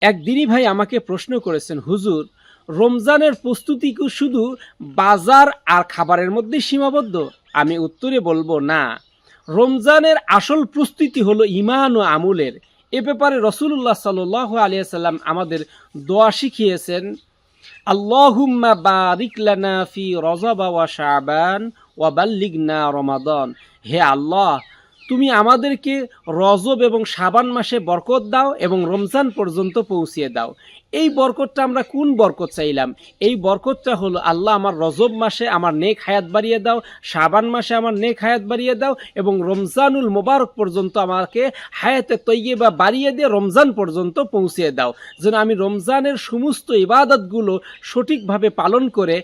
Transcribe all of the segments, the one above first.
এক দিনী ভাই আমাকে প্রশ্ন করেছেন, হুজুর, রমজানের প্রস্তুতি কি শুধু বাজার আর খাবারের মধ্যে সীমাবদ্ধ? আমি উত্তরে বলবো না। রমজানের আসল প্রস্তুতি হলো ঈমান ও আমলের। এ ব্যাপারে রাসূলুল্লাহ সাল্লাল্লাহু আলাইহি সাল্লাম আমাদের দোয়া শিখিয়েছেন, আল্লাহুম্মা বারিক লানা ফি রজব ওয়া শাবান ওয়া বাল্লিগনা রমাদান। হে আল্লাহ, তুমি আমাদেরকে রজব এবং শাবান মাসে বরকত দাও এবং রমজান পর্যন্ত পৌঁছিয়ে দাও। এই বরকতটা আমরা কোন বরকত চাইলাম? এই বরকতটা হলো, আল্লাহ আমার রজব মাসে আমার নেক হায়াত বাড়িয়ে দাও, শাবান মাসে আমার নেক হায়াত বাড়িয়ে দাও এবং রমজানুল মোবারক পর্যন্ত আমাকে হায়াতে তৈয়বা বাড়িয়ে দিয়ে রমজান পর্যন্ত পৌঁছিয়ে দাও, যেন আমি রমজানের সমস্ত ইবাদতগুলো সঠিকভাবে পালন করে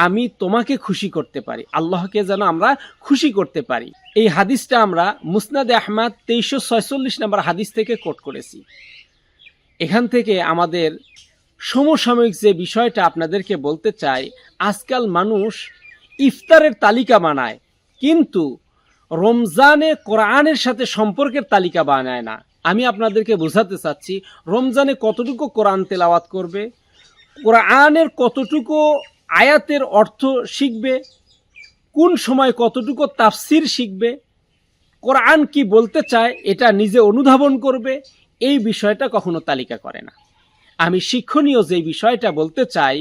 আমি তোমাকে খুশি করতে পারি, আল্লাহকে যেন আমরা খুশি করতে পারি। এই হাদিসটা আমরা মুসনাদে আহমদ 2346 নম্বর হাদিস থেকে কোট করেছি। এখান থেকে আমাদের সমসাময়িক যে বিষয়টা আপনাদেরকে বলতে চাই, আজকাল মানুষ ইফতারের তালিকা বানায়, কিন্তু রমজানে কোরআনের সাথে সম্পর্কের তালিকা বানায় না। আমি আপনাদেরকে বোঝাতে চাচ্ছি, রমজানে কতটুকু কোরআন তেলাওয়াত করবে, কোরআনের কতটুকু আয়াতের অর্থ শিখবে, কোন সময় কতটুকু তাফসির শিখবে, কোরআন কি বলতে চায় এটা নিজে অনুধাবন করবে, এই বিষয়টা কখনো তালিকা করে না। আমি শিক্ষণীয় যে বিষয়টা বলতে চাই,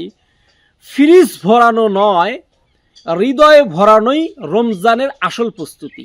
ফ্রিজ ভরানো নয়, হৃদয়ে ভরানোই রমজানের আসল প্রস্তুতি।